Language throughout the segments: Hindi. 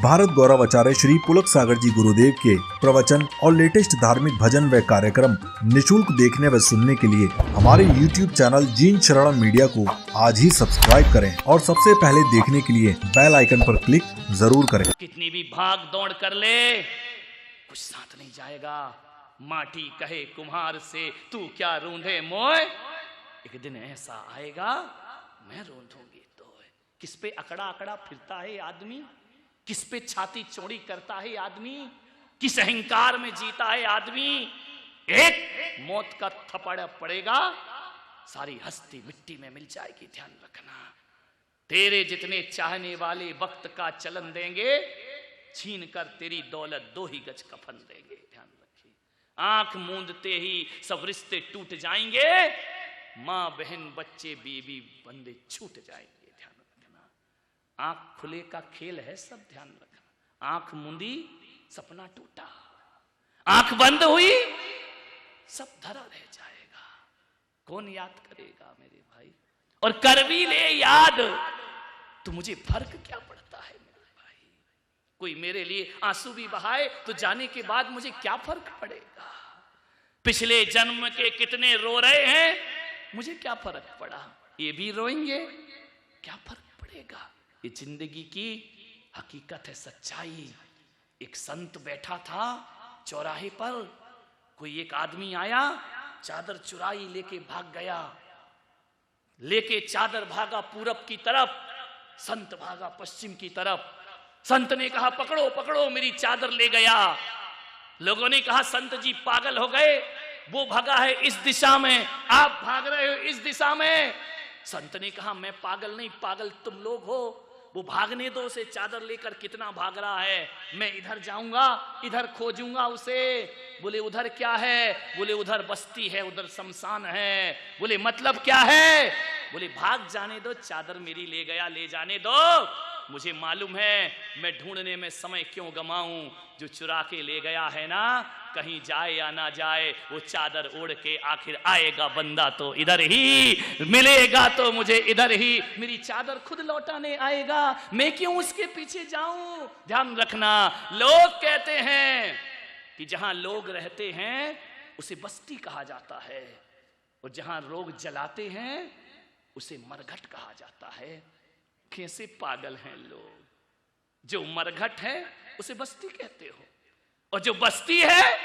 भारत गौरव आचार्य श्री पुलक सागर जी गुरुदेव के प्रवचन और लेटेस्ट धार्मिक भजन व कार्यक्रम निशुल्क देखने व सुनने के लिए हमारे YouTube चैनल जीन शरण मीडिया को आज ही सब्सक्राइब करें और सबसे पहले देखने के लिए बेल आइकन पर क्लिक जरूर करें। कितनी भी भाग दौड़ कर ले कुछ साथ नहीं जाएगा। माटी कहे कुम्हार से तू क्या रूंधे मोय, एक दिन ऐसा आएगा मैं रूंधूंगी तो। किस पे अकड़ा अकड़ा फिरता है आदमी, किस पे छाती चौड़ी करता है आदमी, किस अहंकार में जीता है आदमी। एक मौत का थप्पड़ पड़ेगा सारी हस्ती मिट्टी में मिल जाएगी। ध्यान रखना, तेरे जितने चाहने वाले वक्त का चलन देंगे, छीन कर तेरी दौलत 2 ही गज कफन देंगे। ध्यान रखिए, आंख मूंदते ही सब रिश्ते टूट जाएंगे, मां बहन बच्चे बीवी बंदे छूट जाएंगे। ध्यान रखना, आंख खुले का खेल है सब। ध्यान रखना, आंख मूंदी सपना टूटा, आंख बंद हुई सब धरा रह जाएगा। कौन याद करेगा मेरे भाई, और कर भी ले याद तो मुझे फर्क क्या पड़ता है मेरे भाई। कोई मेरे लिए आंसू भी बहाए तो जाने के बाद मुझे क्या फर्क पड़ेगा। पिछले जन्म के कितने रो रहे हैं, मुझे क्या फर्क पड़ा, ये भी रोएंगे, क्या फर्क पड़ेगा। ये जिंदगी की हकीकत है, सच्चाई। एक संत बैठा था चौराहे पर, कोई एक आदमी आया, चादर चुराई लेके भाग गया। लेके चादर भागा पूरब की तरफ, संत भागा पश्चिम की तरफ। संत ने कहा पकड़ो पकड़ो, मेरी चादर ले गया। लोगों ने कहा संत जी पागल हो गए, वो भागा है इस दिशा में, आप भाग रहे हो इस दिशा में। संत ने कहा मैं पागल नहीं, पागल तुम लोग हो। वो भागने दो उसे, चादर लेकर कितना भाग रहा है, मैं इधर जाऊंगा, इधर खोजूंगा उसे। बोले उधर क्या है, बोले उधर बस्ती है, उधर शमशान है। बोले मतलब क्या है, बोले भाग जाने दो, चादर मेरी ले गया, ले जाने दो। मुझे मालूम है मैं ढूंढने में समय क्यों गमाऊं, जो चुरा के ले गया है ना, कहीं जाए या ना जाए, वो चादर ओढ़ के आखिर आएगा बंदा तो इधर ही, मिलेगा तो मुझे इधर ही, मेरी चादर खुद लौटाने आएगा, मैं क्यों उसके पीछे जाऊं। ध्यान रखना, लोग कहते हैं कि जहां लोग रहते हैं उसे बस्ती कहा जाता है, और जहां लोग जलाते हैं उसे मरघट कहा जाता है। कैसे पागल हैं लोग, जो मरघट है उसे बस्ती कहते हो, और जो बस्ती है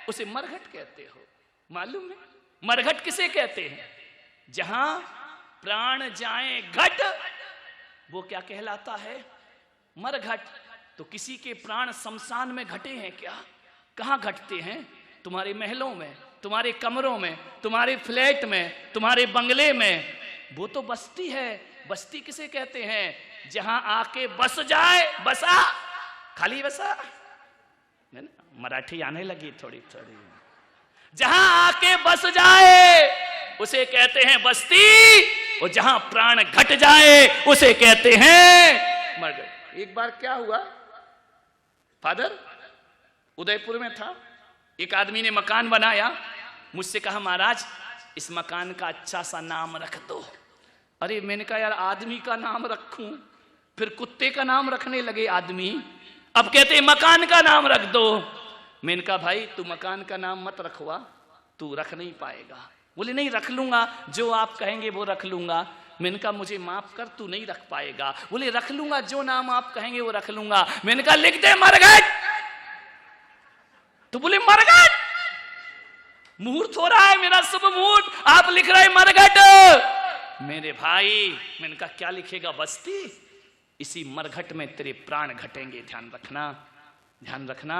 उसे मरघट कहते हो। मालूम है मरघट किसे कहते हैं, जहां प्राण जाए घट, वो क्या कहलाता है, मरघट। तो किसी के प्राण शमशान में घटे हैं क्या, कहां घटते हैं, तुम्हारे महलों में, तुम्हारे कमरों में, तुम्हारे फ्लैट में, तुम्हारे बंगले में, वो तो बस्ती है। बस्ती किसे कहते हैं, जहां आके बस जाए, बसा, खाली बसा, मराठी आने लगी थोड़ी थोड़ी। जहां आके बस जाए उसे कहते हैं बस्ती, और जहां प्राण घट जाए उसे कहते हैं मरघट। एक बार क्या हुआ, फादर उदयपुर में था, एक आदमी ने मकान बनाया, मुझसे कहा महाराज इस मकान का अच्छा सा नाम रख दो। अरे मैंने कहा यार आदमी का नाम रखूं, फिर कुत्ते का नाम रखने लगे आदमी, अब कहते मकान का नाम रख दो। मैंने कहा भाई तू मकान का नाम मत रखवा, तू रख नहीं पाएगा। बोले नहीं रख लूंगा, जो आप कहेंगे वो रख लूंगा। मैंने कहा मुझे माफ कर, तू नहीं रख पाएगा। बोले रख लूंगा, जो नाम आप कहेंगे वो रख लूंगा। मैंने कहा लिख दे मरघट। तो बोले मरघट, मुहूर्त हो रहा है मेरा, शुभ मुहूर्त, आप लिख रहे मरघट। मेरे भाई मैंने कहा क्या लिखेगा, बस्ती, इसी मरघट में तेरे प्राण घटेंगे। ध्यान रखना, ध्यान रखना,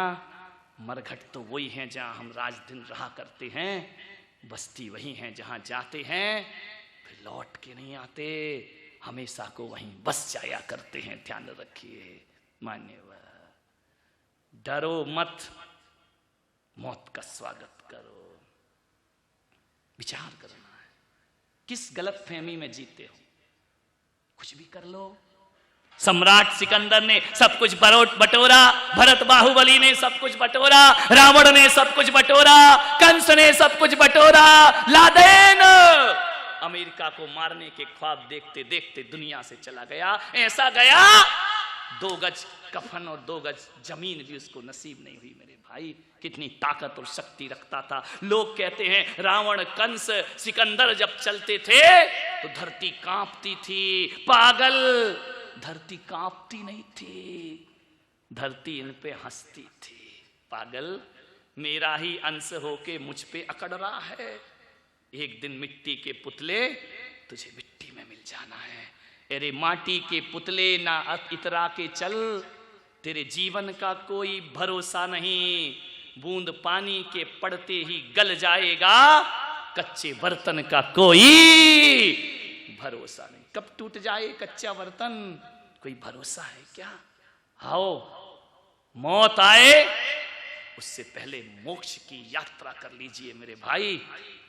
मरघट तो वही है जहां हम राज दिन रहा करते हैं, बस्ती वही है जहां जाते हैं फिर लौट के नहीं आते, हमेशा को वहीं बस जाया करते हैं। ध्यान रखिए मान्यवर, डरो मत, मौत का स्वागत करो। विचार करना है किस गलत फहमी में जीते हो, कुछ भी कर लो। सम्राट सिकंदर ने सब कुछ बटोरा, भरत बाहुबली ने सब कुछ बटोरा, रावण ने सब कुछ बटोरा, कंस ने सब कुछ बटोरा, लादेन अमेरिका को मारने के ख्वाब देखते देखते दुनिया से चला गया। ऐसा गया 2 गज कफन और 2 गज जमीन भी उसको नसीब नहीं हुई मेरे भाई। कितनी ताकत और शक्ति रखता था। लोग कहते हैं रावण, कंस, सिकंदर जब चलते थे तो धरती कांपती थी। पागल, धरती कांपती नहीं थी, धरती इन पे हंसती थी। पागल, मेरा ही अंश होके मुझ पे अकड़ रहा है। एक दिन मिट्टी के पुतले तुझे मिट्टी में मिल जाना है। अरे माटी के पुतले ना इतरा के चल, तेरे जीवन का कोई भरोसा नहीं। बूंद पानी के पड़ते ही गल जाएगा, कच्चे बर्तन का कोई भरोसा नहीं। कब टूट जाए कच्चा बर्तन, कोई भरोसा है क्या? आओ, मौत आए उससे पहले मोक्ष की यात्रा कर लीजिए मेरे भाई।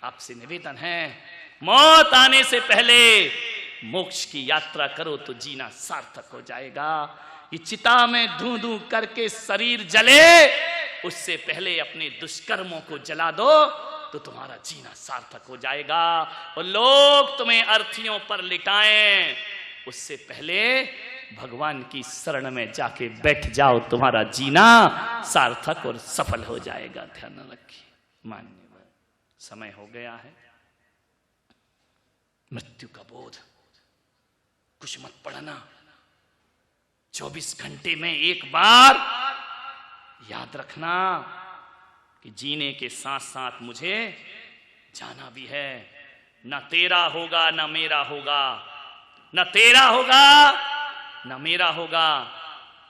आपसे निवेदन है, मौत आने से पहले मोक्ष की यात्रा करो तो जीना सार्थक हो जाएगा। ये चिता में धूं धूं करके शरीर जले, उससे पहले अपने दुष्कर्मों को जला दो तो तुम्हारा जीना सार्थक हो जाएगा। और लोग तुम्हें अर्थियों पर लिटाएं, उससे पहले भगवान की शरण में जाके बैठ जाओ, तुम्हारा जीना सार्थक और सफल हो जाएगा। ध्यान रखिए। मान्यवर, समय हो गया है। मृत्यु का बोध कुछ मत पढ़ना। 24 घंटे में एक बार याद रखना कि जीने के साथ साथ मुझे जाना भी है। न तेरा होगा न मेरा होगा, न तेरा होगा न मेरा होगा,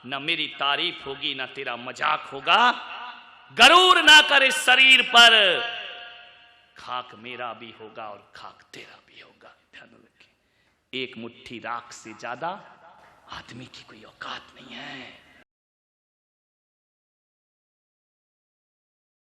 न मेरी तारीफ होगी न तेरा मजाक होगा। गरूर ना कर इस शरीर पर, खाक मेरा भी होगा और खाक तेरा भी होगा। ध्यान रखें, एक मुट्ठी राख से ज्यादा आदमी की कोई औकात नहीं है।